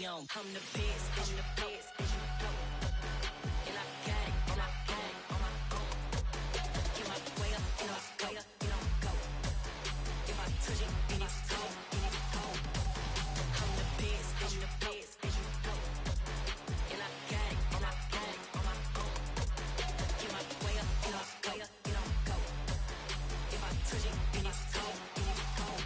we on. I'm the best, I'm the best, and you know. And I got it, and I got it on my own. Get my way up, and I way up, and I go. If I touch it, then it's cold, and it's cold. I'm the best, I'm the best, and you know. And I got it, and I got it on my own. Get my way up, and I way up, and I go. If I touch it, then it's cold, and it's cold.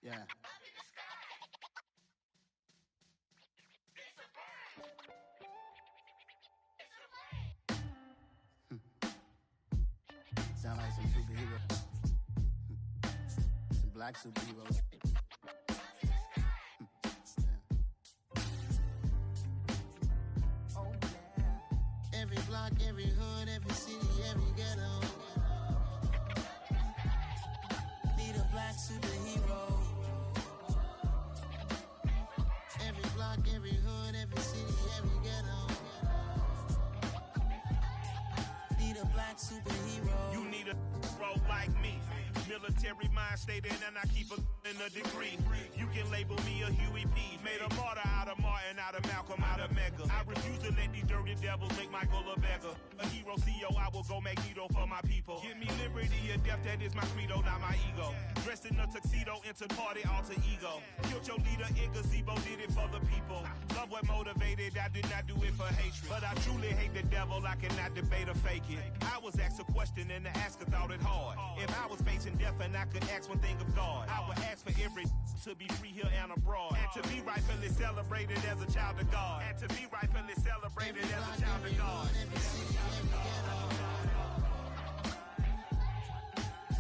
Yeah. Sound like some superheroes. Some black superheroes. Oh, yeah. Every block, every hood, every city, every ghetto. Need a black superhero. Every block, every hood, every city, every ghetto. Need a black superhero. You need a role like me. Military mind stated, and I keep in a degree. You can label me a Huey P. Made a martyr out of Martin, out of Malcolm, out of Mega. I refuse to let these dirty devils make Michael a beggar. A hero CEO, I will go Magneto for my people. Give me liberty or death, that is my credo, not my ego. Dressed in a tuxedo, into party, alter ego. Killed your leader in gazebo, did it for the people. Love what motivated, I did not do it for hatred. But I truly hate the devil, I cannot debate or fake it. I was asked a question and the asker thought it hard. If I was facing death and I could ask one thing of God, I would ask for every to be free here and abroad, and to be rightfully celebrated as a child of God, and to be rightfully celebrated as a child of God.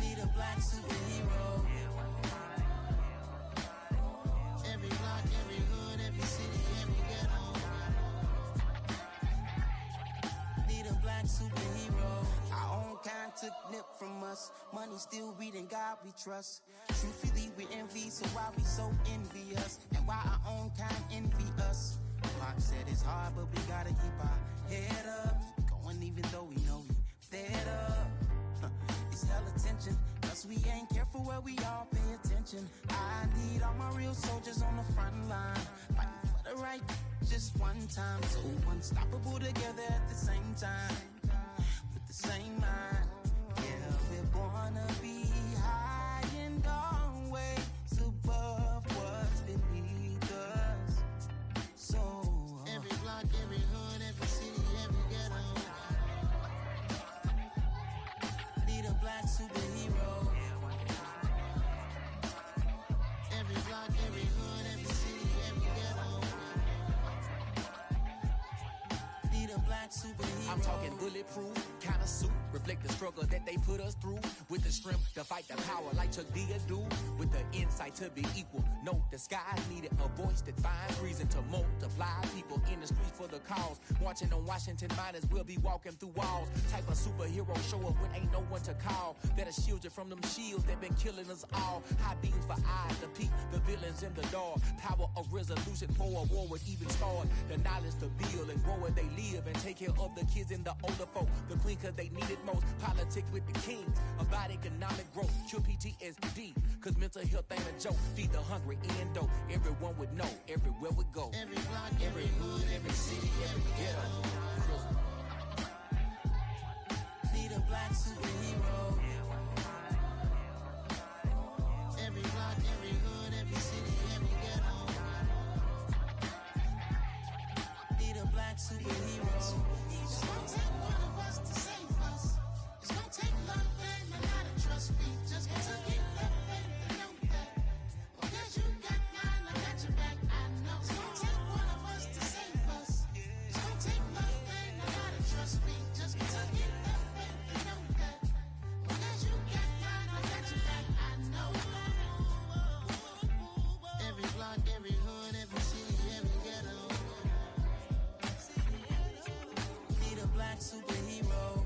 Need a black superhero. Every block, every hood, every city, every ghetto. Need a black superhero. Our own kind took nip from us. Money still reading, God we trust. Truthfully we envy, so why we so envious? And why our own kind envy us? Pac said it's hard, but we gotta keep our head up. Going even though we know we fed up. It's hell attention, cause we ain't careful where we all pay attention. I need all my real soldiers on the front line, fighting for the right just one time. So unstoppable together at the same time, with the same mind. Yeah, we're born to be high and always above what's beneath us. So every block, every hood, every city, every ghetto. Need a black superhero. Every block, every hood, every city, every ghetto. Need a black superhero. I'm talking bulletproof kind of suit, reflect the struggle that they put us through, with the strength to fight the power like Chuck D do, with the insight to be equal. Note the skies needed a voice that finds reason to multiply. People in the streets for the cause, marching on Washington miners will be walking through walls. Type of superhero show up when ain't no one to call, that'll shield you from them shields that been killing us all. High beams for eyes to peek the villains in the dark. Power of resolution for a war would even start. The knowledge to build and grow where they live, and take care of the kids and the older folk. The queen cause they need it most. Politic with the kings, about economic growth. Cure PTSD, cause mental health ain't a joke. Feed the hungry and dope. Everyone would know, everywhere we go. Every block, every hood, every city, every ghetto. Need a black superhero. Every block, every hood, every city, every ghetto. Need a black superhero. It's gonna take one of us to save us. It's gonna take love and a lot of trust. We just gotta get that faith and know that. Because you got mine, I got your back, I know. It's gonna take one of us to save us. It's gonna take love and a lot of trust. We just gotta get that faith and know that. Because you got mine, I got your back, I know. Every block, every hood, every city, every ghetto. Need a black superhero.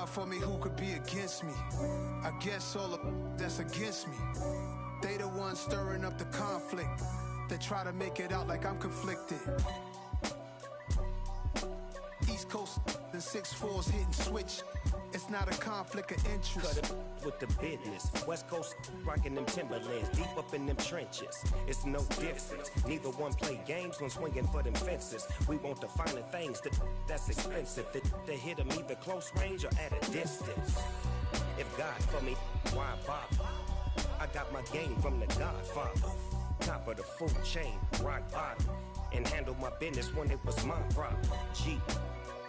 God for me, who could be against me? I guess all the that's against me. They the ones stirring up the conflict. They try to make it out like I'm conflicted. East Coast and 6'4's hitting switch. It's not a conflict of interest. Cut it with the business. West Coast rocking them Timberlands, deep up in them trenches. It's no difference. Neither one play games when swinging for them fences. We want the finer things that's expensive. They hit them either close range or at a distance. If God for me, why bother? I got my game from the Godfather. Top of the food chain, rock bottom. And handle my business when it was my problem. G.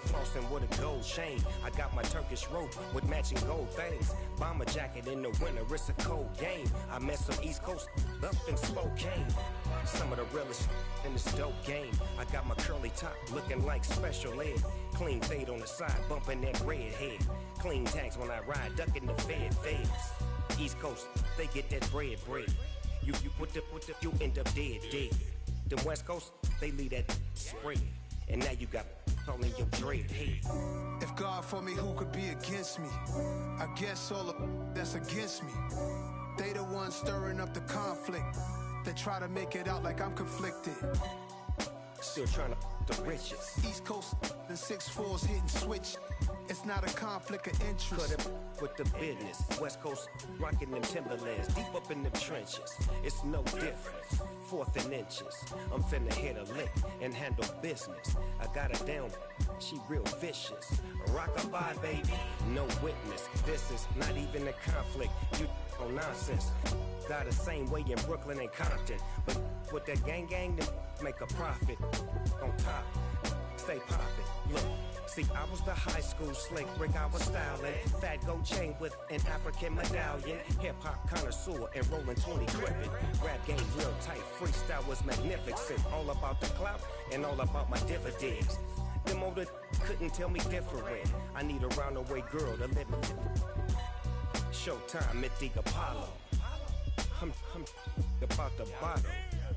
Flossing with a gold chain. I got my Turkish rope with matching gold things. Bomber jacket in the winter, it's a cold game. I met some East Coast up in Spokane. Some of the realest in this dope game. I got my curly top looking like special ed. Clean fade on the side, bumping that red head. Clean tags when I ride, ducking the feds. East Coast, they get that bread. You put the you end up dead. Them West Coast, they leave that spread. And now you got all in your dread head. If God for me, who could be against me? I guess all the that's against me. They the ones stirring up the conflict. They try to make it out like I'm conflicted. Still trying to the riches. East Coast and 6'4's hitting switch. It's not a conflict of interest. Cut it with the business. West Coast rocking them Timberlands, deep up in them trenches. It's no difference. 4th and inches. I'm finna hit a lick and handle business. I got her down, she real vicious. Rock-a-bye, baby, no witness. This is not even a conflict. You on nonsense. Got the same way in Brooklyn and Compton. But with that gang, then make a profit. On top, stay poppin'. Look. See, I was the high school slick Rick, I was styling. Fat gold chain with an African medallion. Hip-hop connoisseur and rolling 20 gripping. Rap game real tight, freestyle was magnificent. All about the clout and all about my dividends. Them older couldn't tell me different. I need a roundaway girl to live in. Showtime at the Apollo. I'm about the bottle.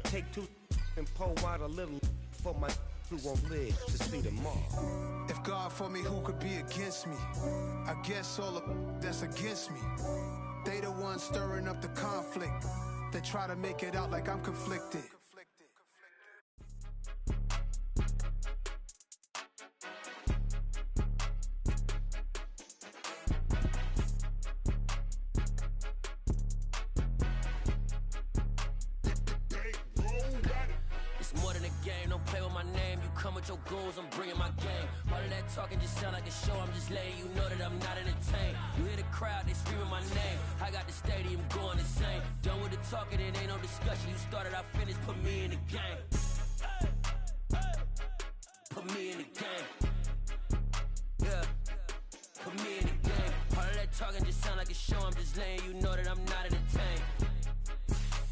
Take 2 and pour out a little for my who won't live to see tomorrow. If God for me, who could be against me? I guess all the that's against me. They the ones stirring up the conflict. They try to make it out like I'm conflicted. Your goals, I'm bringing my game. All of that talking just sound like a show. I'm just letting you know that I'm not entertained. You hear the crowd, they screaming my name. I got the stadium going insane. Done with the talking, it ain't no discussion. You started, I finished, put me in the game. Put me in the game. Yeah, put me in the game. All of that talking just sound like a show. I'm just letting you know that I'm not entertained.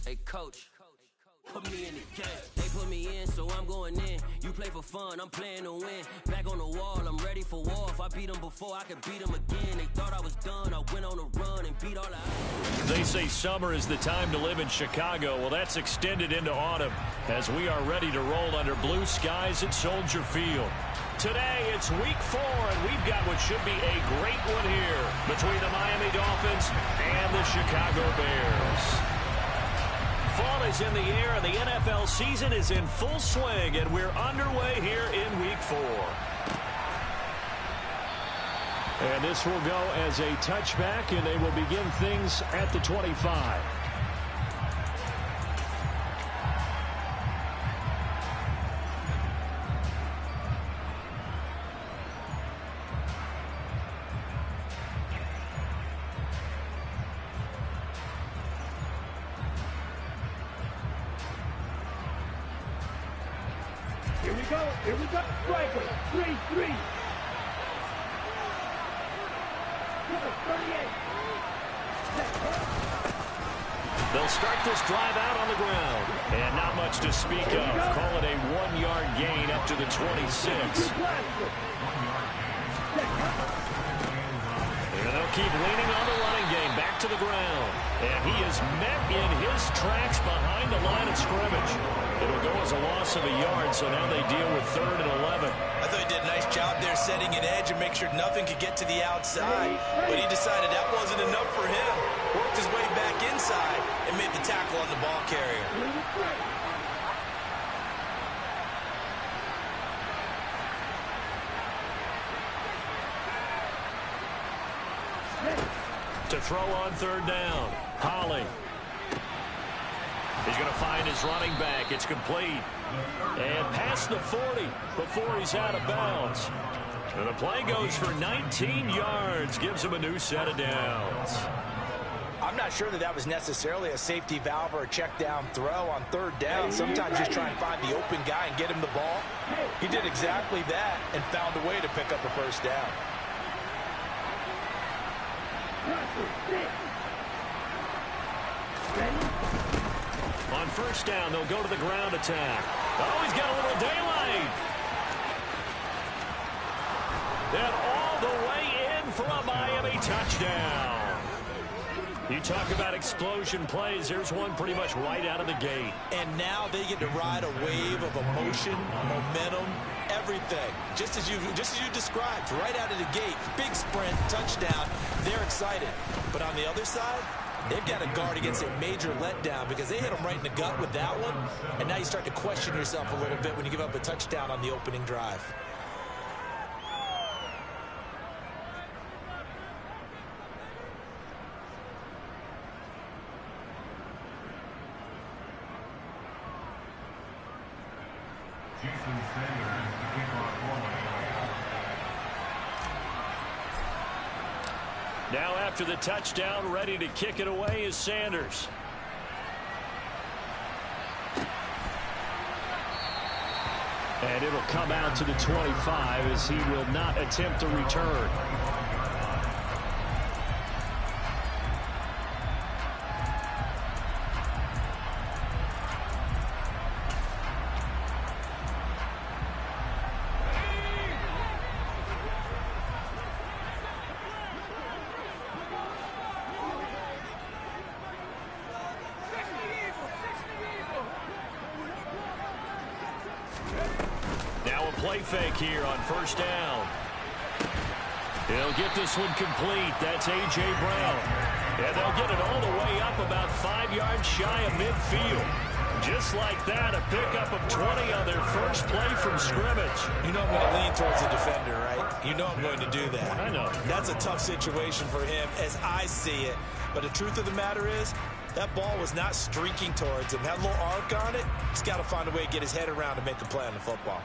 Hey, coach. Put me in the game. They put me in, so I'm going in. You play for fun, I'm playing to win. Back on the wall, I'm ready for war. If I beat them before, I could beat them again. They thought I was done, I went on a run and beat all the... They say summer is the time to live in Chicago. Well, that's extended into autumn as we are ready to roll under blue skies at Soldier Field. Today, it's week 4, and we've got what should be a great one here between the Miami Dolphins and the Chicago Bears. Fall is in the air, and the NFL season is in full swing, and we're underway here in week 4. And this will go as a touchback, and they will begin things at the 25. Here we go. Striker. 3-3. Number 38. They'll start this drive out on the ground. And not much to speak of. Call it a 1-yard gain up to the 26. And they'll keep leaning on the running game. Back to the ground. And he is met in his tracks behind the line of scrimmage. It'll go a was a loss of a yard, so now they deal with 3rd and 11. I thought he did a nice job there setting an edge and make sure nothing could get to the outside. But he decided that wasn't enough for him. Worked his way back inside and made the tackle on the ball carrier. To throw on 3rd down. Holly. He's going to find his running back. It's complete. And past the 40 before he's out of bounds. And the play goes for 19 yards. Gives him a new set of downs. I'm not sure that was necessarily a safety valve or a check down throw on 3rd down. Sometimes just try and find the open guy and get him the ball. He did exactly that and found a way to pick up a 1st down. On 1st down, they'll go to the ground attack. Oh, he's got a little daylight. And all the way in for a Miami touchdown. You talk about explosion plays. Here's one pretty much right out of the gate. And now they get to ride a wave of emotion, momentum, everything. Just as you described, right out of the gate. Big sprint, touchdown. They're excited. But on the other side, they've got to guard against a major letdown because they hit them right in the gut with that one. And now you start to question yourself a little bit when you give up a touchdown on the opening drive. Now after the touchdown, ready to kick it away is Sanders. And it'll come out to the 25 as he will not attempt to return. Play fake here on 1st down. He'll get this one complete. That's A.J. Brown. And they'll get it all the way up about 5 yards shy of midfield. Just like that, a pickup of 20 on their first play from scrimmage. You know I'm going to lean towards the defender, right? You know I'm going to do that. I know. That's a tough situation for him as I see it. But the truth of the matter is, that ball was not streaking towards him. Had a little arc on it. He's got to find a way to get his head around to make a play on the football.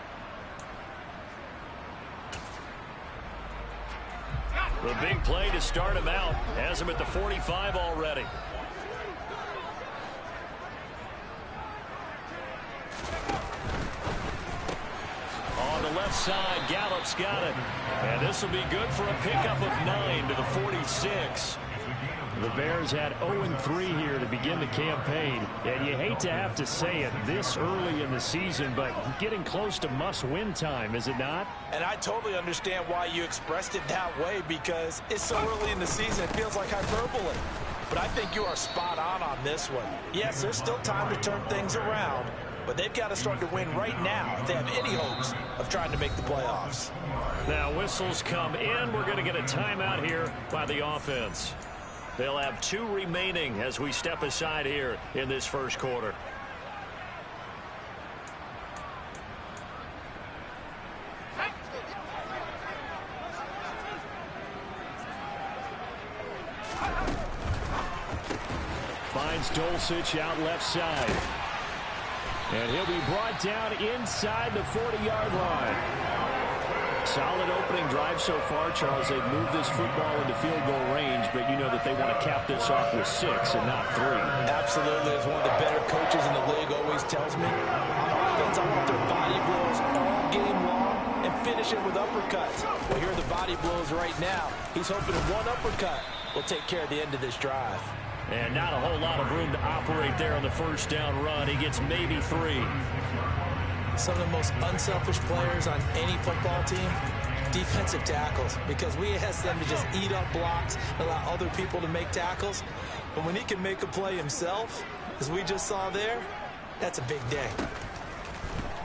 The big play to start him out has him at the 45 already. On the left side, Gallup's got it. And this will be good for a pickup of 9 to the 46. The Bears had 0-3 here to begin the campaign. And you hate to have to say it this early in the season, but getting close to must-win time, is it not? And I totally understand why you expressed it that way, because it's so early in the season, it feels like hyperbole. But I think you are spot on this one. Yes, there's still time to turn things around, but they've got to start to win right now if they have any hopes of trying to make the playoffs. Now whistles come in. We're going to get a timeout here by the offense. They'll have 2 remaining as we step aside here in this first quarter. Finds Dulcich out left side. And he'll be brought down inside the 40-yard line. Solid opening drive so far, Charles. They've moved this football into field goal range, but you know that they want to cap this off with 6 and not 3. Absolutely. As one of the better coaches in the league always tells me, on offense, I want their body blows all game long and finish it with uppercuts. Well, here are the body blows right now. He's hoping that one uppercut will take care of the end of this drive. And not a whole lot of room to operate there on the first down run. He gets maybe 3. Some of the most unselfish players on any football team, defensive tackles, because we ask them to just eat up blocks, allow other people to make tackles. But when he can make a play himself, as we just saw there, that's a big day.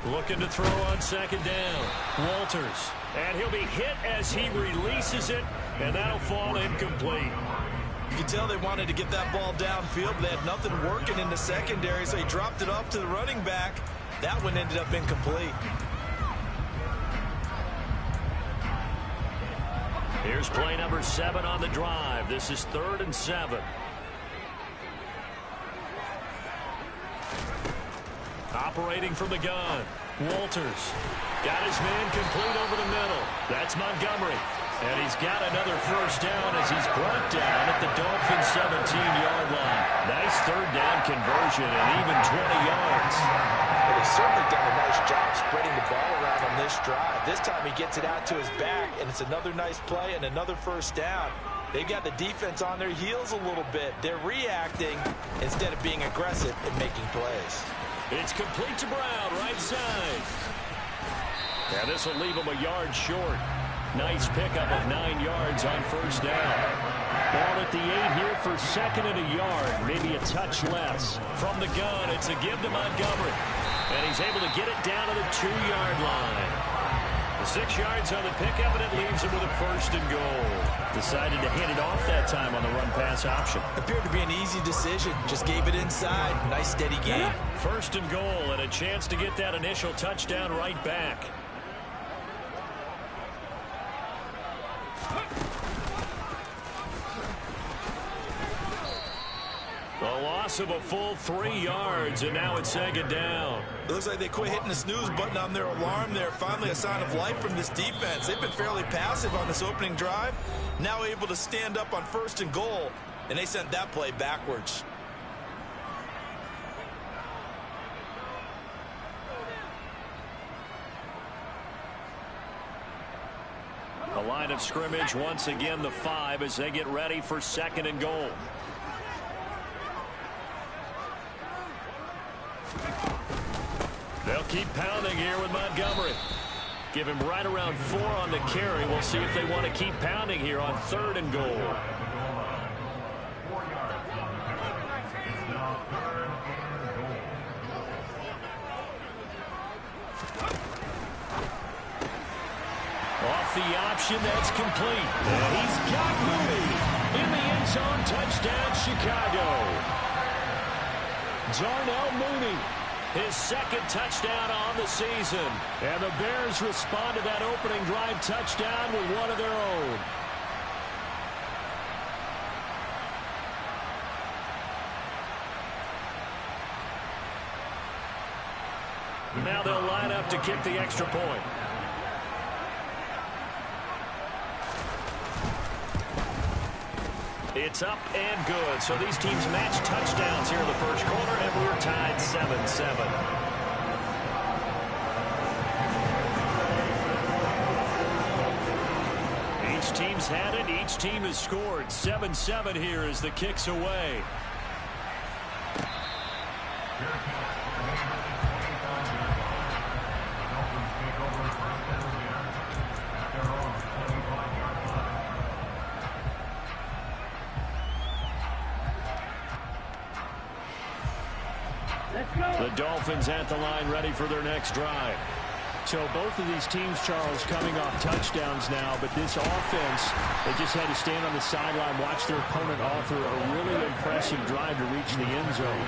Looking to throw on second down. Walters. And he'll be hit as he releases it, and that'll fall incomplete. You can tell they wanted to get that ball downfield, but they had nothing working in the secondary, so he dropped it off to the running back. That one ended up incomplete. Here's play number 7 on the drive. This is 3rd and 7. Operating from the gun. Walters got his man complete over the middle. That's Montgomery. And he's got another first down as he's brought down at the Dolphins' 17-yard line. Nice 3rd down conversion and even 20 yards. Well, he's certainly done a nice job spreading the ball around on this drive. This time he gets it out to his back, and it's another nice play and another first down. They've got the defense on their heels a little bit. They're reacting instead of being aggressive and making plays. It's complete to Brown, right side. And this will leave him a yard short. Nice pickup of 9 yards on first down. Ball at the 8 here for 2nd and a yard, maybe a touch less. From the gun, it's a give to Montgomery. And he's able to get it down to the 2-yard line. The 6 yards on the pickup, and it leaves him with a 1st and goal. Decided to hand it off that time on the run-pass option. Appeared to be an easy decision. Just gave it inside. Nice, steady game. 1st and goal, and a chance to get that initial touchdown right back. A loss of a full 3 yards, and now it's 2nd down. It looks like they quit hitting the snooze button on their alarm there. Finally a sign of life from this defense. They've been fairly passive on this opening drive. Now able to stand up on 1st and goal, and they sent that play backwards. The line of scrimmage once again the 5 as they get ready for 2nd and goal. They'll keep pounding here with Montgomery. Give him right around 4 on the carry. We'll see if they want to keep pounding here on 3rd and goal. Off the option, that's complete. And he's got Mooney in the end zone. Touchdown, Chicago. Darnell Mooney, his 2nd touchdown on the season. And the Bears respond to that opening drive touchdown with one of their own. Now they'll line up to kick the extra point. It's up and good. So these teams match touchdowns here in the first quarter, and we're tied 7-7. Each team's had it. Each team has scored. 7-7 here as the kick's away. The Dolphins at the line ready for their next drive. So both of these teams, Charles, coming off touchdowns now, but this offense, they just had to stand on the sideline, watch their opponent author a really impressive drive to reach the end zone.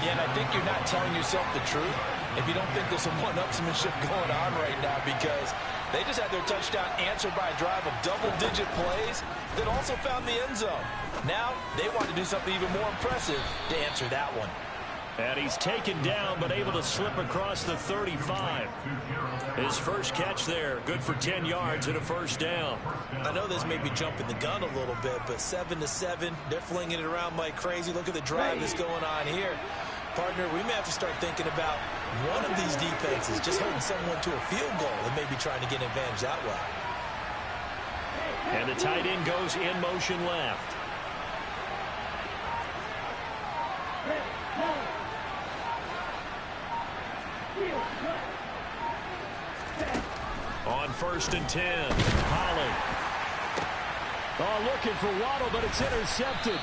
Yeah, and I think you're not telling yourself the truth if you don't think there's some one-upsmanship going on right now, because they just had their touchdown answered by a drive of double-digit plays that also found the end zone. Now they want to do something even more impressive to answer that one. And he's taken down, but able to slip across the 35. His first catch there, good for 10 yards and a first down. I know this may be jumping the gun a little bit, but 7-7, they're flinging it around like crazy. Look at the drive that's going on here. Partner, we may have to start thinking about one of these defenses just holding someone to a field goal and maybe trying to get an advantage that way. And the tight end goes in motion left. On 1st and 10, Holly. Oh, looking for Waddle, but it's intercepted.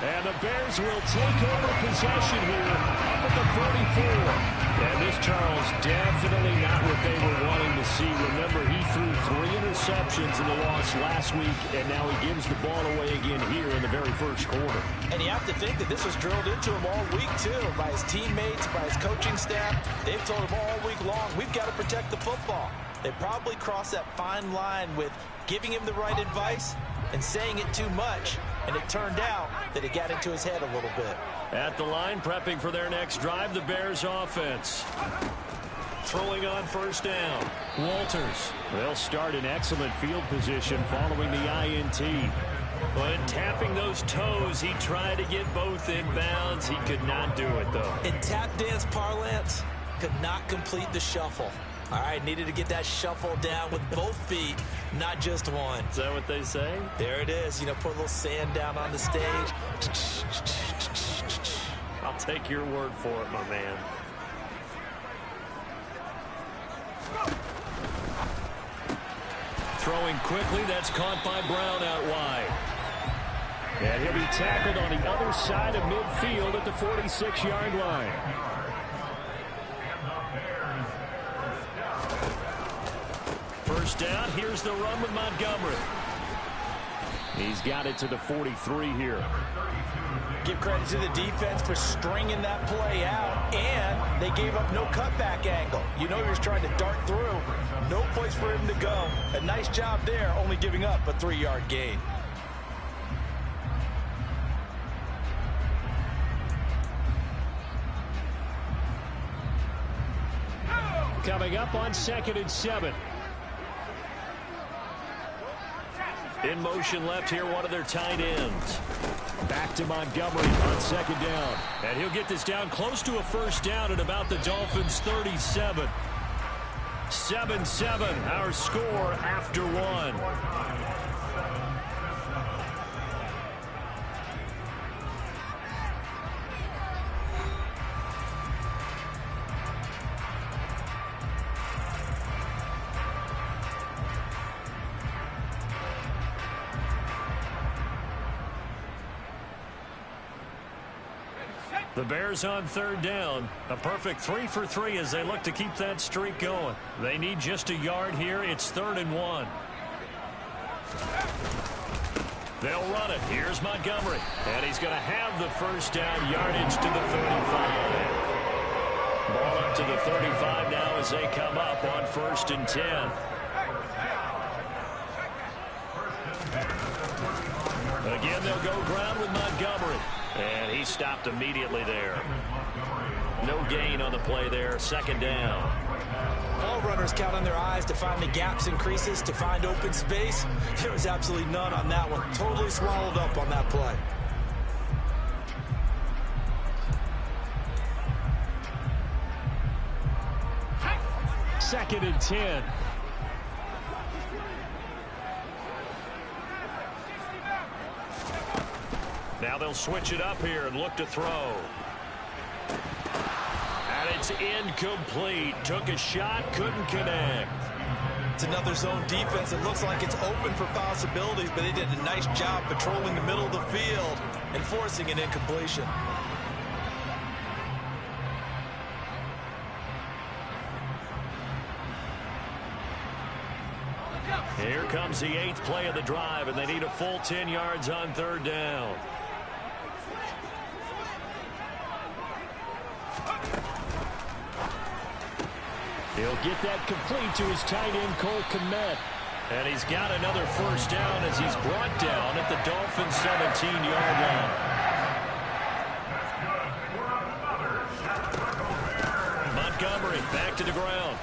And the Bears will take over possession here up at the 44. And this, Charles, definitely not what they were wanting to see. Remember, he threw 3 interceptions in the loss last week, and now he gives the ball away again here in the very first quarter. And you have to think that this was drilled into him all week, too, by his teammates, by his coaching staff. They've told him all week long, we've got to protect the football. They probably crossed that fine line with giving him the right advice and saying it too much, and it turned out that it got into his head a little bit. At the line, prepping for their next drive, the Bears offense. Throwing on first down. Walters. They'll start in excellent field position following the INT. When tapping those toes, he tried to get both inbounds. He could not do it, though. In tap dance parlance, could not complete the shuffle. All right, needed to get that shuffle down with both feet, not just one. Is that what they say? There it is. You know, put a little sand down on the stage. I'll take your word for it, my man. Throwing quickly, that's caught by Brown out wide. And he'll be tackled on the other side of midfield at the 46-yard line. First down, here's the run with Montgomery. He's got it to the 43 here. Give credit to the defense for stringing that play out, and they gave up no cutback angle. You know he was trying to dart through. No place for him to go. A nice job there, only giving up a 3-yard gain. Coming up on 2nd and 7. In motion left here, one of their tight ends. Back to Montgomery on 2nd down. And he'll get this down close to a first down at about the Dolphins' 37. 7-7, our score after 1. The Bears on 3rd down. A perfect 3 for 3 as they look to keep that streak going. They need just a yard here. It's 3rd and 1. They'll run it. Here's Montgomery. And he's going to have the first down, yardage to the 35. Ball up to the 35 now as they come up on 1st and 10. Again, they'll go ground with Montgomery. And he stopped immediately there. No gain on the play there. 2nd down. All runners count on their eyes to find the gaps and creases, to find open space. There was absolutely none on that one. Totally swallowed up on that play. Second and 10. Now they'll switch it up here and look to throw. And it's incomplete. Took a shot, couldn't connect. It's another zone defense. It looks like it's open for possibilities, but they did a nice job patrolling the middle of the field and forcing an incompletion. Here comes the 8th play of the drive, and they need a full 10 yards on 3rd down. He'll get that complete to his tight end, Cole Kmet. And he's got another first down as he's brought down at the Dolphins' 17-yard line. Montgomery back to the ground.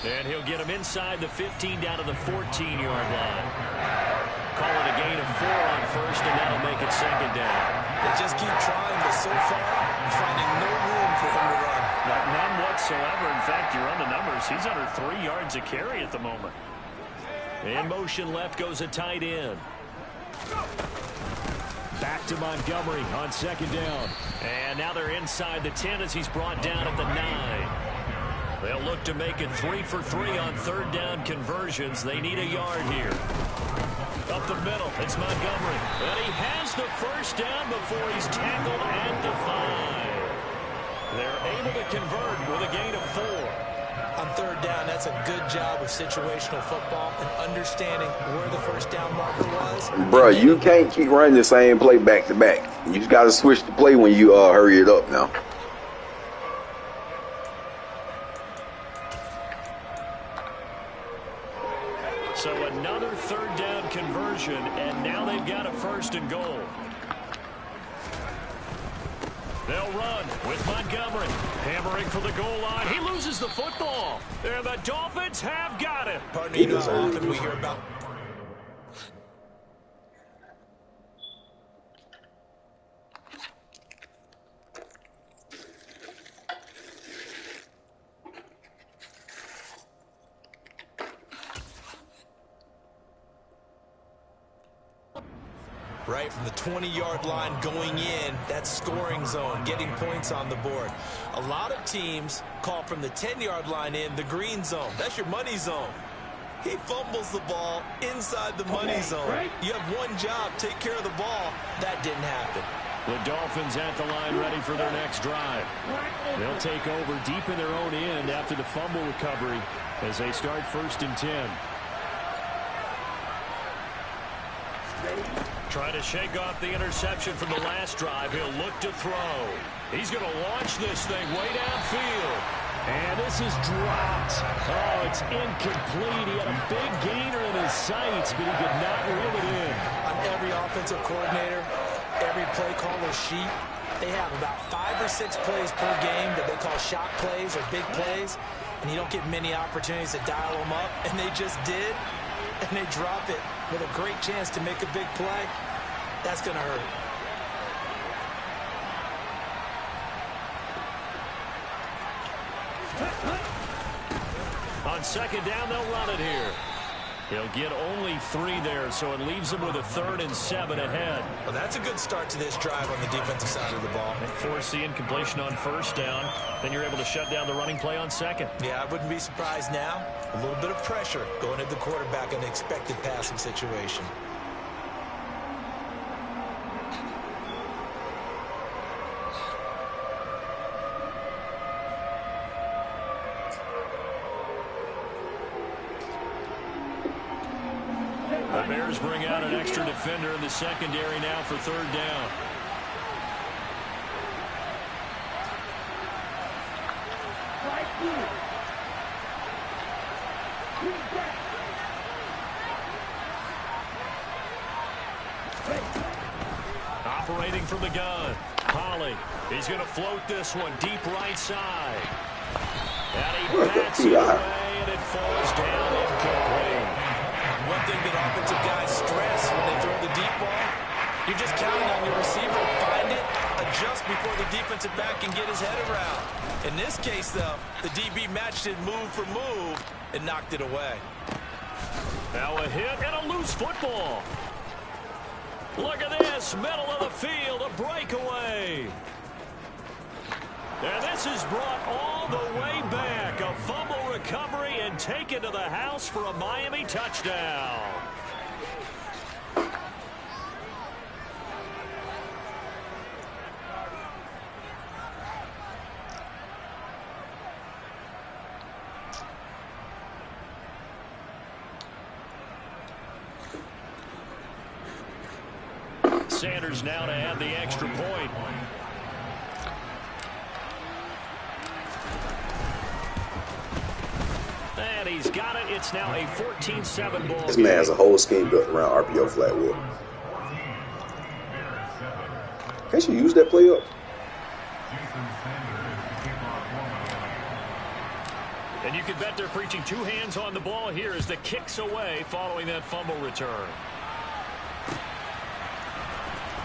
And he'll get him inside the 15 down to the 14-yard line. Call it a gain of 4 on 1st, and that'll make it 2nd down. They just keep trying, but so far, finding no room for him to run. None whatsoever. In fact, you run the numbers. He's under 3 yards a carry at the moment. In motion left goes a tight end. Back to Montgomery on 2nd down. And now they're inside the 10 as he's brought down at the 9. They'll look to make it 3 for 3 on 3rd down conversions. They need a yard here. Up the middle, it's Montgomery. And he has the first down before he's tackled and defined. They're able to convert with a gain of 4. On third down, that's a good job of situational football and understanding where the first down marker was. Bro, you can't keep running the same play back to back. You just got to switch the play when you hurry it up now. So another third down conversion, and now they've got a 1st and goal. They'll run with Montgomery. Hammering for the goal line. He loses the football. And the Dolphins have got it. Partner, you know how often we hear about... Right from the 20-yard line going in, that scoring zone, getting points on the board. A lot of teams call from the 10-yard line in the green zone. That's your money zone. He fumbles the ball inside the money zone. You have one job, take care of the ball. That didn't happen. The Dolphins at the line ready for their next drive. They'll take over deep in their own end after the fumble recovery as they start 1st and 10. Trying to shake off the interception from the last drive. He'll look to throw. He's going to launch this thing way downfield. And this is dropped. Oh, it's incomplete. He had a big gainer in his sights, but he could not reel it in. On every offensive coordinator, every play caller sheet, they have about 5 or 6 plays per game that they call shot plays or big plays, and you don't get many opportunities to dial them up, and they just did, and they drop it with a great chance to make a big play. That's going to hurt. On 2nd down, they'll run it here. He'll get only 3 there, so it leaves him with a 3rd and 7 ahead. Well, that's a good start to this drive on the defensive side of the ball. Force the incompletion on 1st down. Then you're able to shut down the running play on 2nd. Yeah, I wouldn't be surprised now. A little bit of pressure going at the quarterback in an expected passing situation. The Bears bring out an extra defender in the secondary now for 3rd down. Operating from the gun. Holly. He's going to float this one deep right side. And he bats it away, and it falls down incomplete. One thing that offensive guys stress when they throw the deep ball, you're just counting on your receiver to find it, adjust before the defensive back can get his head around. In this case, though, the DB matched it move for move and knocked it away. Now a hit and a loose football. Look at this, middle of the field, a breakaway. And this is brought all the way back. A fumble recovery and taken to the house for a Miami touchdown. Sanders now to add the extra point. And he's got it. It's now a 14-7 ball. This man has a whole scheme built around RPO flat wheel. Can't you use that play up? And you can bet they're preaching 2 hands on the ball here as the kick's away following that fumble return.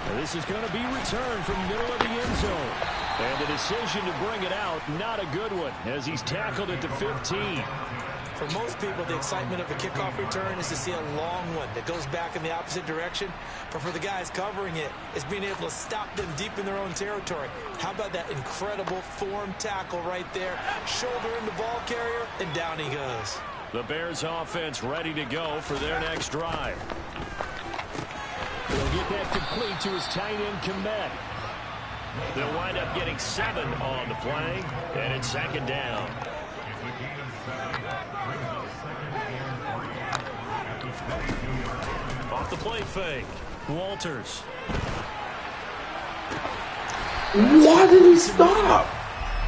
And this is going to be returned from the middle of the end zone. And the decision to bring it out, not a good one, as he's tackled at the 15. For most people, the excitement of a kickoff return is to see a long one that goes back in the opposite direction. But for the guys covering it, it's being able to stop them deep in their own territory. How about that incredible form tackle right there? Shoulder in the ball carrier, and down he goes. The Bears offense ready to go for their next drive. He'll get that complete to his tight end, Kmet. They'll wind up getting 7 on the play, and it's 2nd down. Off the play fake, Walters. Why did he stop?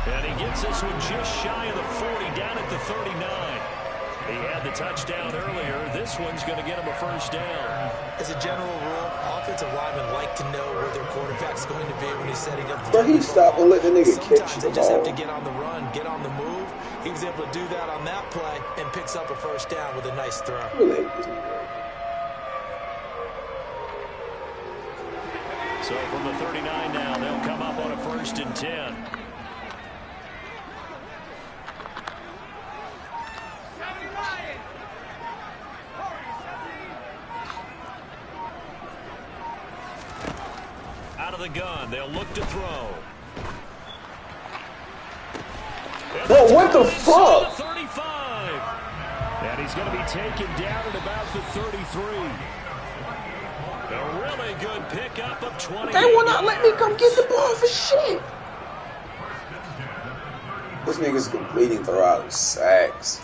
And he gets this one just shy of the 40, down at the 39. He had the touchdown earlier. This one's going to get him a 1st down. As a general rule, offensive linemen like to know where their quarterback's going to be when he's setting up. But he stopped and let the nigga catch the ball. Sometimes they just have to get on the run, get on the move. He was able to do that on that play and picks up a 1st down with a nice throw. I really hate this nigga. So from the 39 now, they'll come up on a 1st and 10. Out of the gun, they'll look to throw. Bro, what the fuck? 35. And he's going to be taken down at about the 33. A really good pickup of 20. They will not let me come get the ball for shit. This nigga's completing throughout sacks.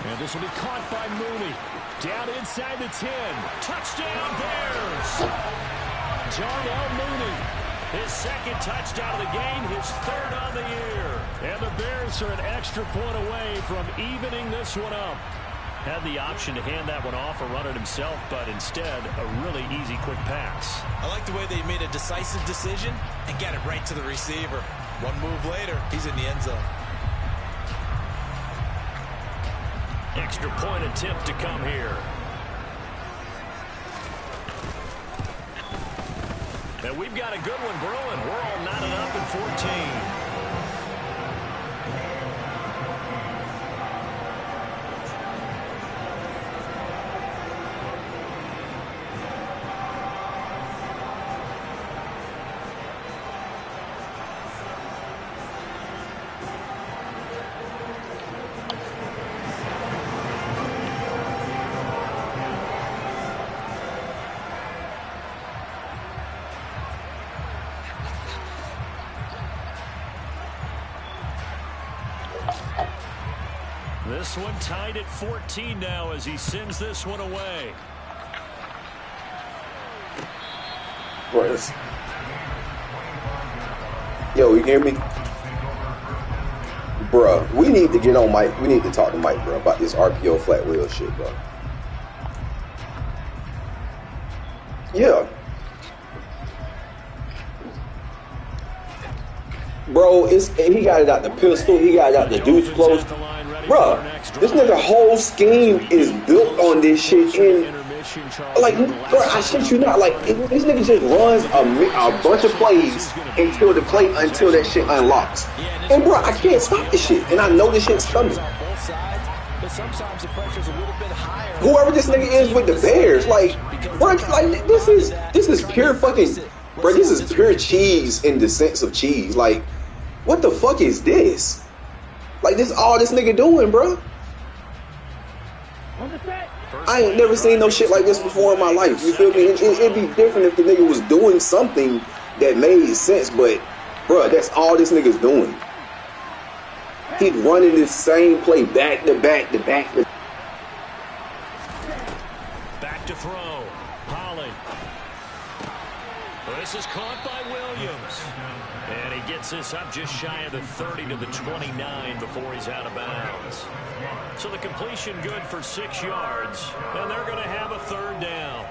And this will be caught by Mooney. Down inside the 10. Touchdown Bears. Darnell Mooney. His 2nd touchdown of the game, his 3rd on the year. And the Bears are an extra point away from evening this one up. Had the option to hand that one off or run it himself, but instead, a really easy, quick pass. I like the way they made a decisive decision and got it right to the receiver. One move later, he's in the end zone. Extra point attempt to come here. And we've got a good one brewing. We're all knotted up in 14. This one tied at 14 now as he sends this one away. Yo, you hear me? Bruh, we need to get on Mike. We need to talk to Mike, bro, about this RPO flat wheel shit, bro. Yeah. Bro, he got it out the pistol. He got it out the deuce close. Bro, this nigga whole scheme is built on this shit. And like, bro, I shit you not. Like, this nigga just runs a bunch of plays until that shit unlocks. And bro, I can't stop this shit. And I know this shit's coming. Whoever this nigga is with the Bears, like, bro, like this is pure fucking, bro. This is pure cheese in the sense of cheese. Like, what the fuck is this? Like, this all this nigga doing, bro. I ain't never seen no shit like this before in my life. You feel me? It'd be different if the nigga was doing something that made sense, but bro, that's all this nigga's doing. He's running the same play back to back to back to. Back to throw. Holly. This is caught by Williams. And he gets this up just shy of the 30 to the 29 before he's out of bounds. So the completion good for 6 yards. And they're going to have a 3rd down.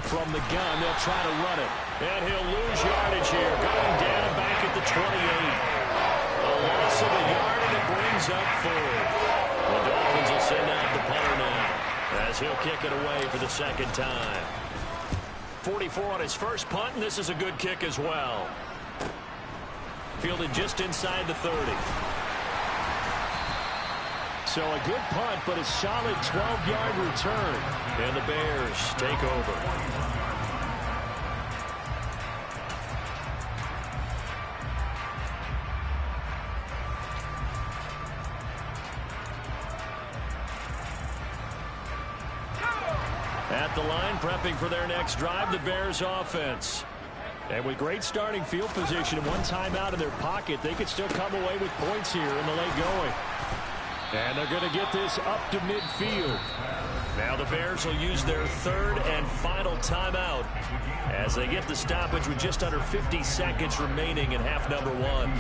From the gun, they'll try to run it. And he'll lose yardage here. Going down back at the 28. A loss of a yard, and it brings up 4th. The Dolphins will send out the punter now as he'll kick it away for the 2nd time. 44 on his first punt, and this is a good kick as well. fielded just inside the 30. So a good punt, but a solid 12-yard return. And the Bears take over. At the line, prepping for their next drive, the Bears offense. And with great starting field position and one timeout in their pocket, they could still come away with points here in the late going. And they're going to get this up to midfield. Now the Bears will use their third and final timeout as they get the stoppage with just under 50 seconds remaining in half number 1.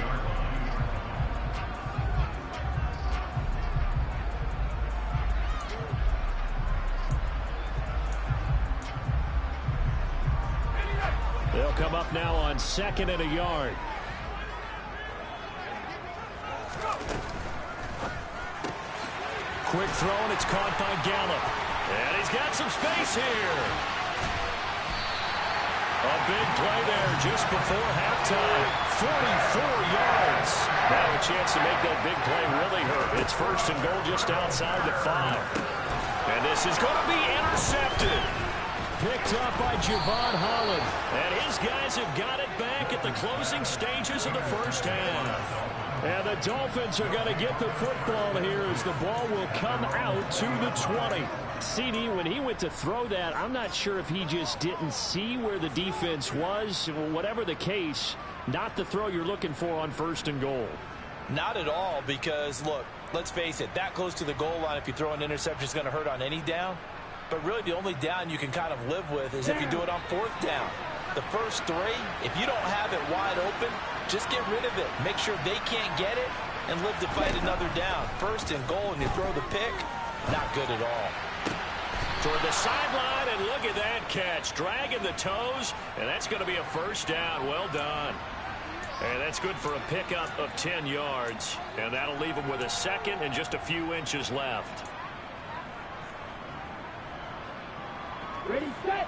They'll come up now on 2nd and a yard. Quick throw, and it's caught by Gallup. And he's got some space here. A big play there just before halftime. 44 yards. Now a chance to make that big play really hurt. It's 1st and goal just outside the 5. And this is going to be intercepted. Picked up by Javon Holland. And his guys have got it back at the closing stages of the first half. And the Dolphins are going to get the football here as the ball will come out to the 20. CD, when he went to throw that, I'm not sure if he just didn't see where the defense was. Whatever the case, not the throw you're looking for on 1st and goal. Not at all, because, look, let's face it, that close to the goal line, if you throw an interception, is going to hurt on any down. But really the only down you can kind of live with is if you do it on 4th down. The first 3, if you don't have it wide open, just get rid of it. Make sure they can't get it and live to fight another down. 1st and goal, and you throw the pick, not good at all. Toward the sideline, and look at that catch. Dragging the toes, and that's going to be a 1st down. Well done. And that's good for a pickup of 10 yards. And that'll leave them with a 2nd and just a few inches left. Ready, set.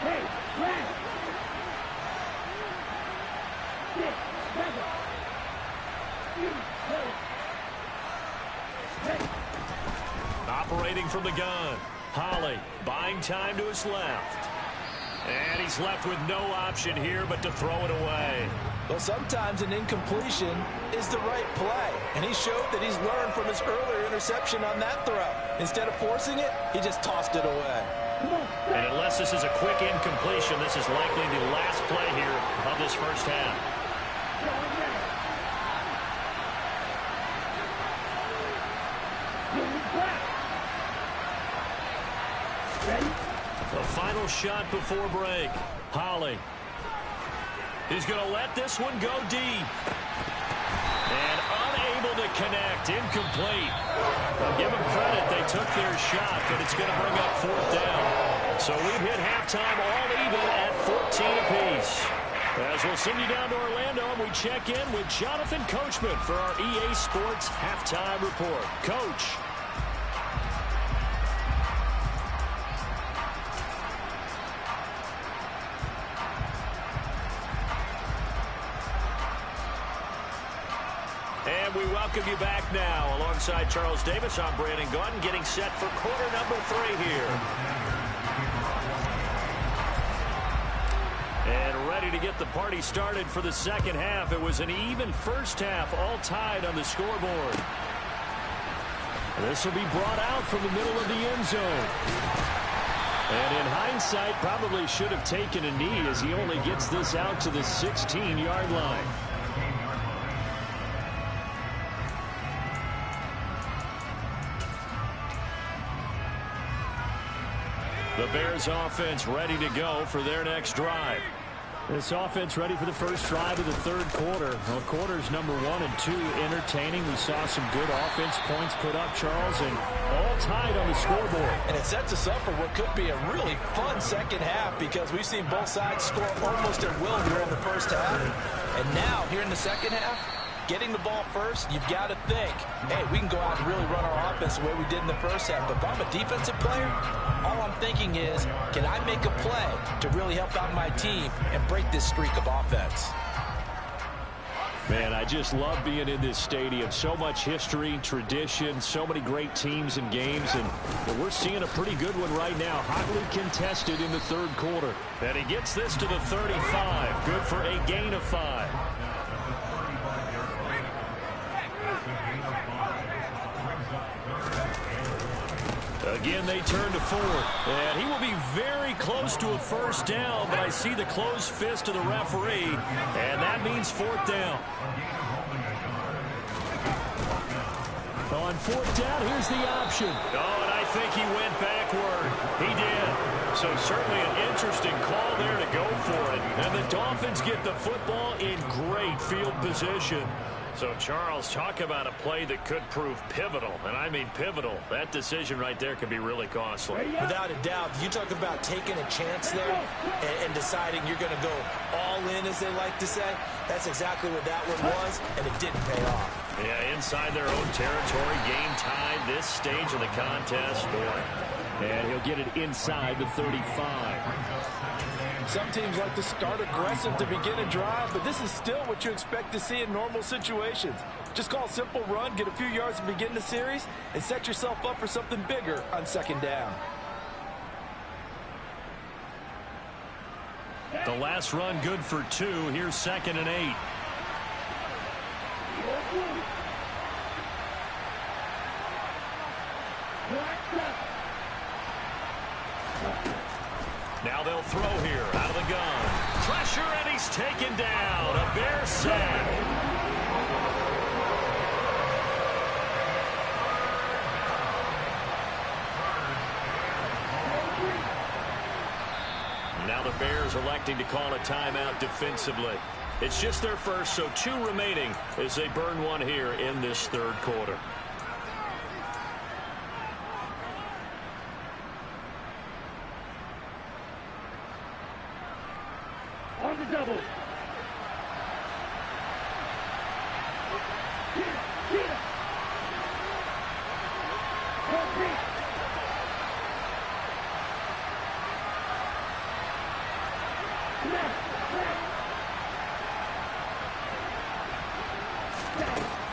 Hey, flag. 6, 7, 8, 7. Operating from the gun. Holly buying time to his left. And he's left with no option here but to throw it away. Well, sometimes an incompletion is the right play. And he showed that he's learned from his earlier interception on that throw. Instead of forcing it, he just tossed it away. And unless this is a quick incompletion, this is likely the last play here of this first half. The final shot before break. Holly. He's going to let this one go deep. And unable to connect. Incomplete. I'll give them credit. They took their shot, but it's going to bring up 4th down. So we've hit halftime all even at 14 apiece. As we'll send you down to Orlando, and we check in with Jonathan Coachman for our EA Sports Halftime Report. Coach. And we welcome you back now. Alongside Charles Davis, I'm Brandon Gaudin, getting set for quarter number 3 here. And ready to get the party started for the 2nd half. It was an even first half, all tied on the scoreboard. This will be brought out from the middle of the end zone. And in hindsight, probably should have taken a knee as he only gets this out to the 16-yard line. The Bears offense ready to go for their next drive. This offense ready for the first drive of the 3rd quarter. Well, quarters number 1 and 2 entertaining. We saw some good offense points put up, Charles, and all tied on the scoreboard. And it sets us up for what could be a really fun 2nd half because we've seen both sides score almost at will here in the first half. And now, here in the 2nd half, getting the ball first, you've got to think, hey, we can go out and really run our offense the way we did in the first half. But if I'm a defensive player, all I'm thinking is, can I make a play to really help out my team and break this streak of offense? Man, I just love being in this stadium. So much history, tradition, so many great teams and games, and we're seeing a pretty good one right now. Hotly contested in the third quarter. And he gets this to the 35. Good for a gain of 5. Again, they turn to 4th, and he will be very close to a first down, but I see the closed fist of the referee, and that means 4th down. On 4th down, here's the option. Oh, and I think he went backward. He did. So certainly an interesting call there to go for it. And the Dolphins get the football in great field position. So, Charles, talk about a play that could prove pivotal, and I mean pivotal. That decision right there could be really costly. Without a doubt, you talk about taking a chance there and deciding you're going to go all in, as they like to say. That's exactly what that one was, and it didn't pay off. Yeah, inside their own territory, game tied, this stage of the contest, boy. And he'll get it inside the 35. Some teams like to start aggressive to begin a drive, but this is still what you expect to see in normal situations. Just call a simple run, get a few yards to begin the series, and set yourself up for something bigger on second down. The last run good for 2. Here's 2nd and 8. Now they'll throw here out of the gun. Pressure, and he's taken down. A Bear sack. Now the Bears electing to call a timeout defensively. It's just their first, so 2 remaining as they burn one here in this third quarter. On the double.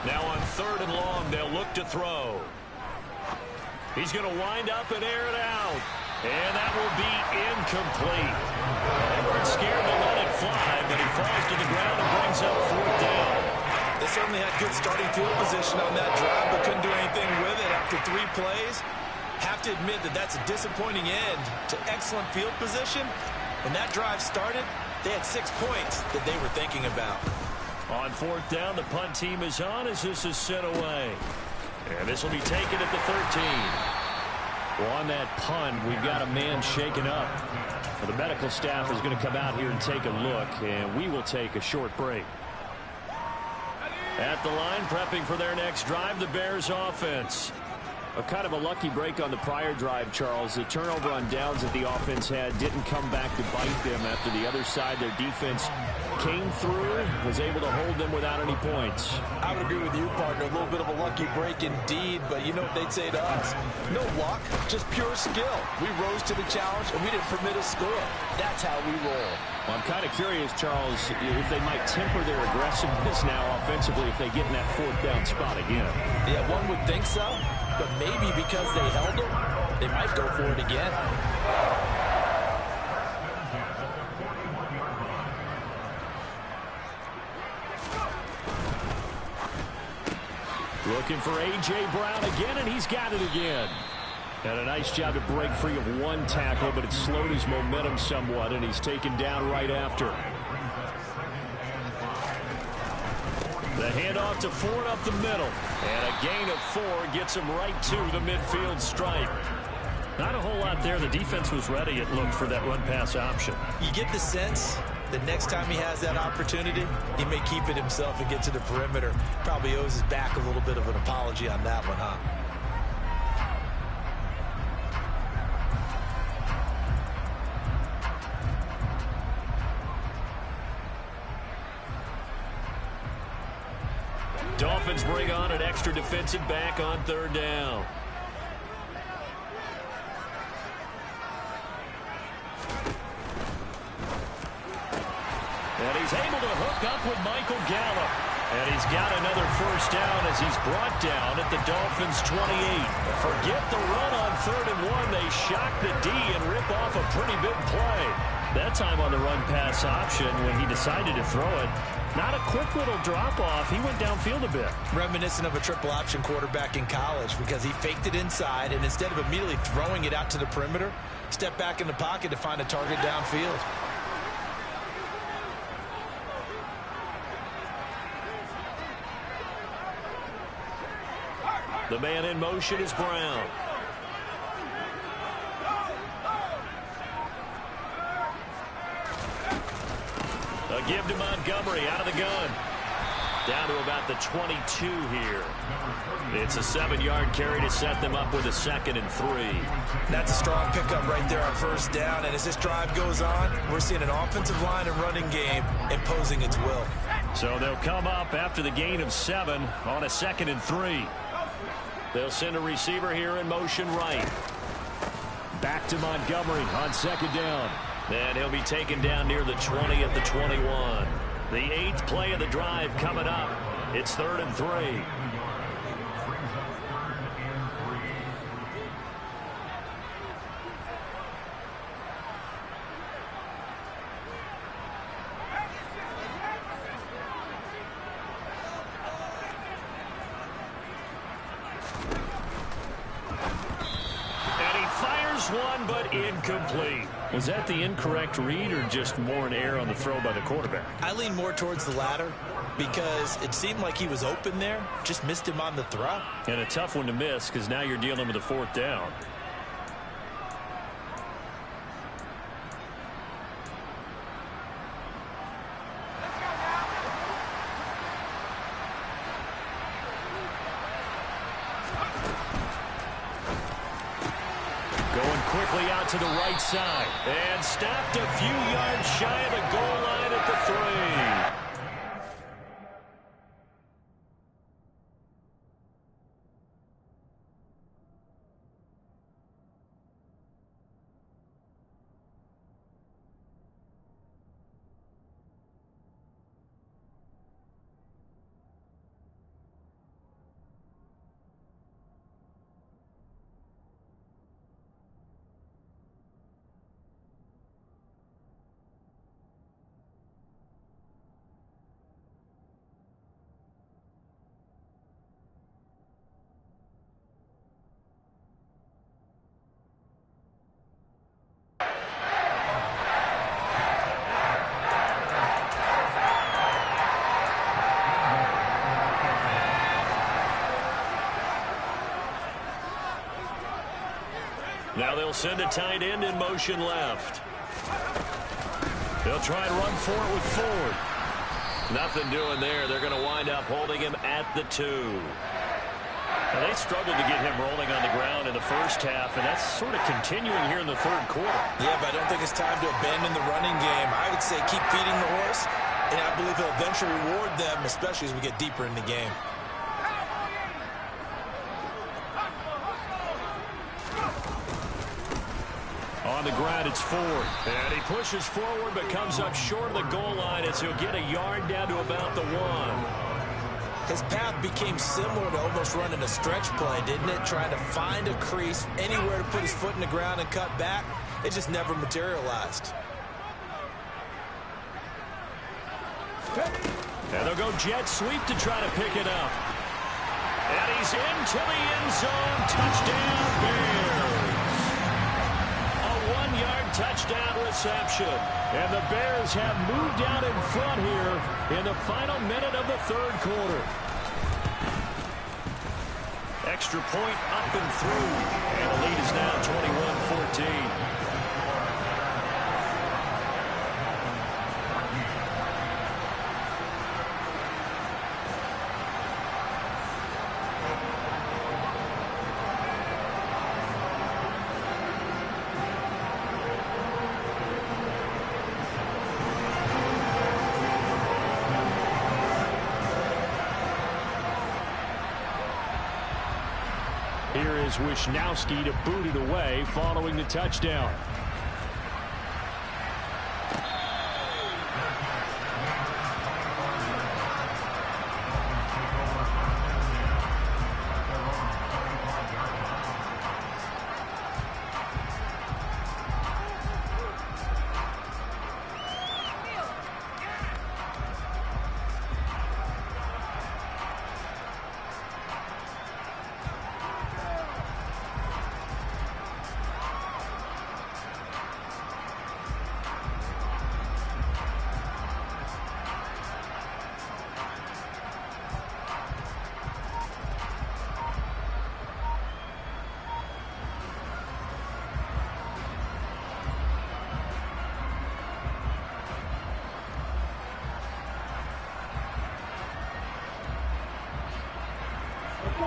Now on 3rd and long, they'll look to throw. He's going to wind up and air it out. And that will be incomplete. They weren't scared to let it fly, but he falls to the ground and brings up 4th down. They certainly had good starting field position on that drive, but couldn't do anything with it after 3 plays. Have to admit that that's a disappointing end to excellent field position. When that drive started, they had 6 points that they were thinking about. On 4th down, the punt team is on as this is sent away. And this will be taken at the 13. Well, on that punt, we've got a man shaken up. Well, the medical staff is going to come out here and take a look, and we will take a short break. At the line, prepping for their next drive, the Bears offense. A kind of a lucky break on the prior drive, Charles. The turnover on downs that the offense had didn't come back to bite them after the other side. Their defense came through, was able to hold them without any points. I would agree with you, partner. A little bit of a lucky break indeed, but you know what they'd say to us? No luck, just pure skill. We rose to the challenge, and we didn't permit a score. That's how we roll. Well, I'm kind of curious, Charles, if they might temper their aggressiveness now offensively if they get in that 4th down spot again. Yeah, one would think so, but maybe because they held them, they might go for it again. Looking for A.J. Brown again, and he's got it again. And a nice job to break free of 1 tackle, but it slowed his momentum somewhat, and he's taken down right after. The handoff to Ford up the middle. And a gain of 4 gets him right to the midfield stripe. Not a whole lot there. The defense was ready, it looked, for that run-pass option. You get the sense that next time he has that opportunity, he may keep it himself and get to the perimeter. Probably owes his back a little bit of an apology on that one, huh? Dolphins bring on an extra defensive back on third down. And he's able to hook up with Michael Gallup. And he's got another first down as he's brought down at the Dolphins' 28. Forget the run on 3rd and 1. They shock the D and rip off a pretty big play. That time on the run-pass option when he decided to throw it. Not a quick little drop-off. He went downfield a bit. Reminiscent of a triple option quarterback in college because he faked it inside, and instead of immediately throwing it out to the perimeter, stepped back in the pocket to find a target downfield. The man in motion is Brown. A give to Montgomery out of the gun. Down to about the 22 here. It's a 7-yard carry to set them up with a 2nd and 3. That's a strong pickup right there on first down. And as this drive goes on, we're seeing an offensive line and running game imposing its will. So they'll come up after the gain of 7 on a 2nd and 3. They'll send a receiver here in motion right. Back to Montgomery on 2nd down. And he'll be taken down near the 20 at the 21. The 8th play of the drive coming up. It's 3rd and 3. One, but incomplete. Was that the incorrect read or just more an error on the throw by the quarterback? I lean more towards the latter because it seemed like he was open there, just missed him on the throw. And a tough one to miss because now you're dealing with a 4th down. Going quickly out to the right side. And stopped a few yards shy of the goal line at the 3. Now they'll send a tight end in motion left. They'll try and run for it with Ford. Nothing doing there. They're going to wind up holding him at the 2. Now they struggled to get him rolling on the ground in the first half, and that's sort of continuing here in the 3rd quarter. Yeah, but I don't think it's time to abandon the running game. I would say keep feeding the horse, and I believe he'll eventually reward them, especially as we get deeper in the game. On the ground, it's Ford. And he pushes forward but comes up short of the goal line as he'll get a yard down to about the 1. His path became similar to almost running a stretch play, didn't it? Trying to find a crease, anywhere to put his foot in the ground and cut back. It just never materialized. And they'll go jet sweep to try to pick it up. And he's into the end zone. Touchdown, Bears. A 1-yard touchdown reception. And the Bears have moved out in front here in the final minute of the 3rd quarter. Extra point up and through. And the lead is now 21-14. here is Wisnowski to boot it away following the touchdown.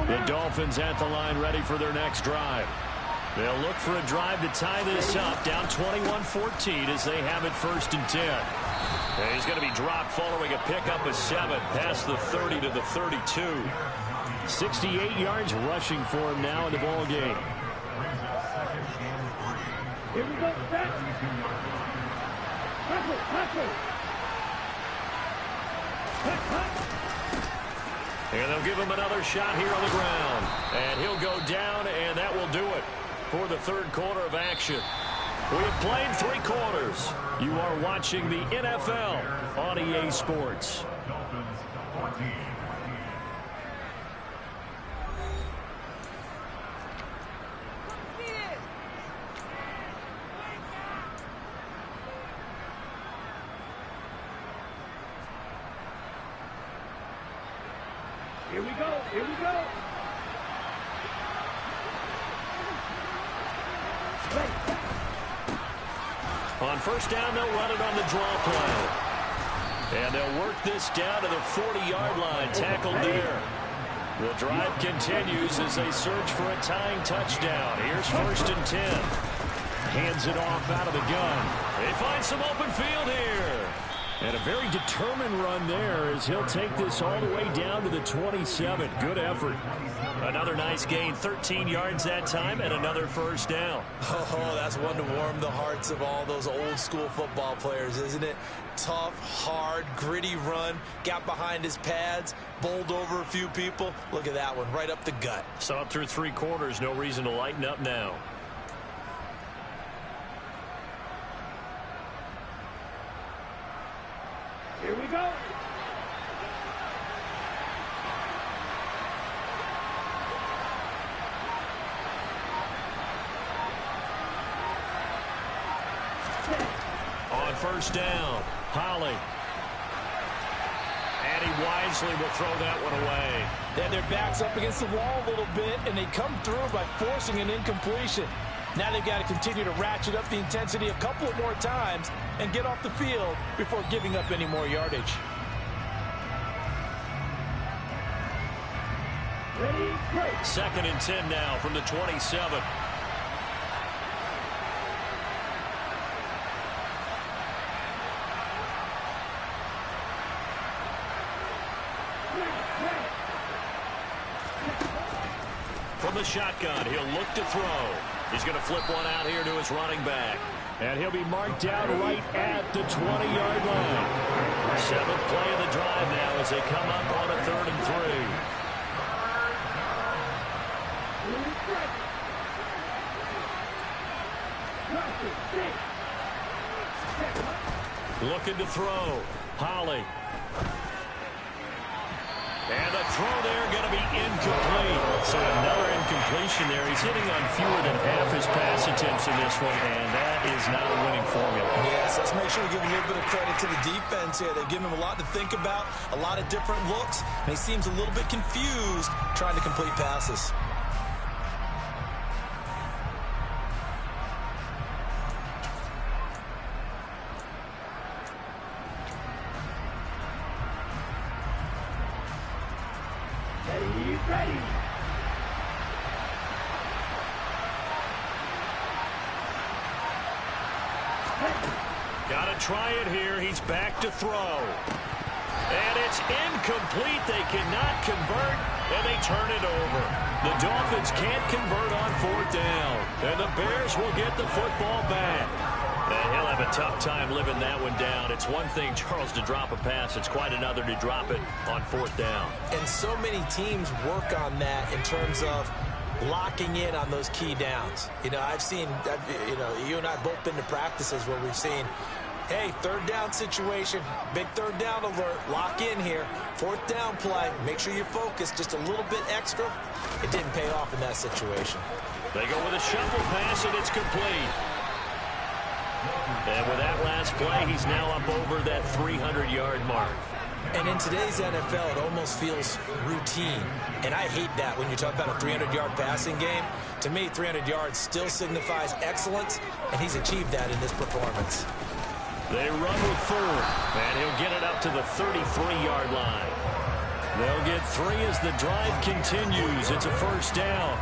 The Dolphins at the line ready for their next drive. They'll look for a drive to tie this up, down 21-14 as they have it 1st and 10. And he's going to be dropped following a pickup of 7 past the 30 to the 32. 68 yards rushing for him now in the ball game. Here we go, set. Tackle. And they'll give him another shot here on the ground. And he'll go down, and that will do it for the 3rd quarter of action. We have played 3 quarters. You are watching the NFL on EA Sports. Here we go. On 1st down, they'll run it on the draw play. And they'll work this down to the 40-yard line, tackled there. The drive continues as they search for a tying touchdown. Here's 1st and 10. Hands it off out of the gun. They find some open field here. And a very determined run there as he'll take this all the way down to the 27. Good effort. Another nice gain, 13 yards that time, and another 1st down. Oh, that's one to warm the hearts of all those old school football players, isn't it? Tough, hard, gritty run. Got behind his pads, bowled over a few people. Look at that one, right up the gut. Saw it through 3 quarters. No reason to lighten up now. Here we go. On 1st down, Holly. And he wisely will throw that one away. Then their back's up against the wall a little bit, and they come through by forcing an incompletion. Now they've got to continue to ratchet up the intensity a couple of more times and get off the field before giving up any more yardage. Ready, break. 2nd and 10 now from the 27. From the shotgun, he'll look to throw. He's going to flip one out here to his running back. And he'll be marked down right at the 20-yard line. 7th play of the drive now as they come up on a 3rd and 3. Looking to throw. Holly. And the throw there going to be incomplete. So another incompletion there. He's hitting on fewer than half his pass attempts in this one, and that is not a winning formula. Yes, let's make sure we give a little bit of credit to the defense here. They've given him a lot to think about, a lot of different looks, and he seems a little bit confused trying to complete passes. Ready. Got to try it here. He's back to throw. And it's incomplete. They cannot convert. and they turn it over. The Dolphins can't convert on 4th down, and the Bears will get the football back. And he'll have a tough time living that one down. It's one thing, Charles, to drop a pass. It's quite another to drop it on 4th down. And so many teams work on that in terms of locking in on those key downs. I've seen, you and I have both been to practices where we've seen, hey, 3rd down situation, big 3rd down alert, lock in here, 4th down play, make sure you're focused just a little bit extra. It didn't pay off in that situation. They go with a shuffle pass, and it's complete. And with that last play, he's now up over that 300-yard mark. And in today's NFL, it almost feels routine. And I hate that when you talk about a 300-yard passing game. To me, 300 yards still signifies excellence, and he's achieved that in this performance. They run with Ford, and he'll get it up to the 33-yard line. They'll get 3 as the drive continues. It's a 1st down.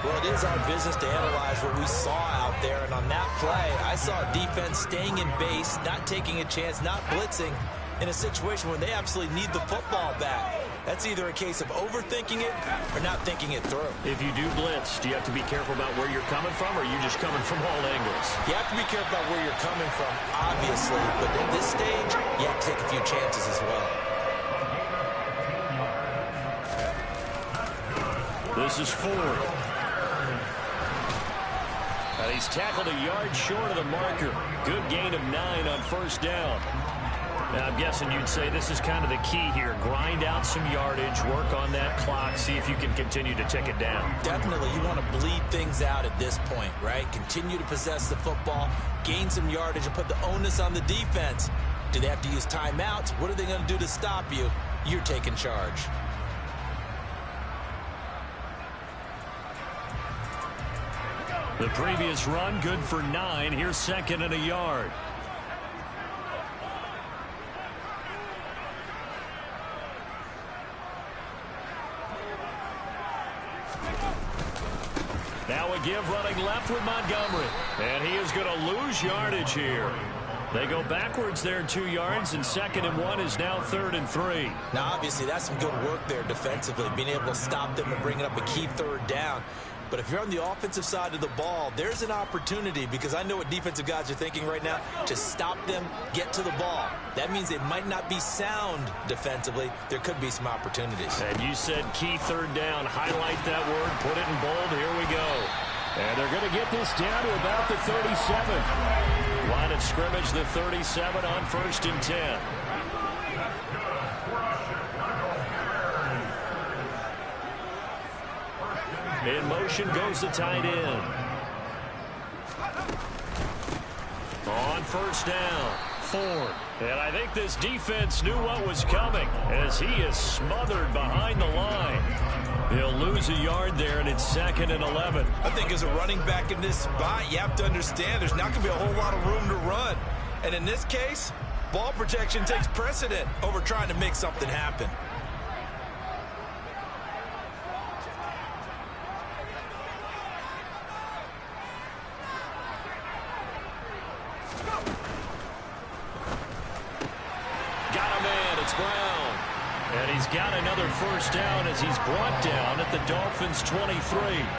Well, it is our business to analyze what we saw out there, and on that play, I saw a defense staying in base, not taking a chance, not blitzing, in a situation where they absolutely need the football back. That's either a case of overthinking it or not thinking it through. If you do blitz, do you have to be careful about where you're coming from, or are you just coming from all angles? You have to be careful about where you're coming from, obviously, but at this stage, you have to take a few chances as well. This is Ford. And he's tackled a yard short of the marker. Good gain of 9 on 1st down. Now, I'm guessing you'd say this is kind of the key here. Grind out some yardage, work on that clock, see if you can continue to tick it down. Definitely. You want to bleed things out at this point, right? Continue to possess the football, gain some yardage, and put the onus on the defense. Do they have to use timeouts? What are they going to do to stop you? You're taking charge. The previous run, good for 9. Here's 2nd and a yard. Now a give running left with Montgomery. And he is going to lose yardage here. They go backwards there 2 yards, and 2nd and 1 is now 3rd and 3. Now, obviously, that's some good work there defensively, being able to stop them and bringing up a key 3rd down. But if you're on the offensive side of the ball, there's an opportunity, because I know what defensive guys are thinking right now, to stop them, get to the ball. That means it might not be sound defensively. There could be some opportunities. And you said key 3rd down. Highlight that word. Put it in bold. Here we go. And they're going to get this down to about the 37. Line of scrimmage, the 37 on 1st and 10. In motion goes the tight end. On 1st down, Ford. And I think this defense knew what was coming as he is smothered behind the line. He'll lose a yard there, and it's 2nd and 11. I think as a running back in this spot, you have to understand there's not going to be a whole lot of room to run. And in this case, ball protection takes precedent over trying to make something happen. And he's got another 1st down as he's brought down at the Dolphins' 23.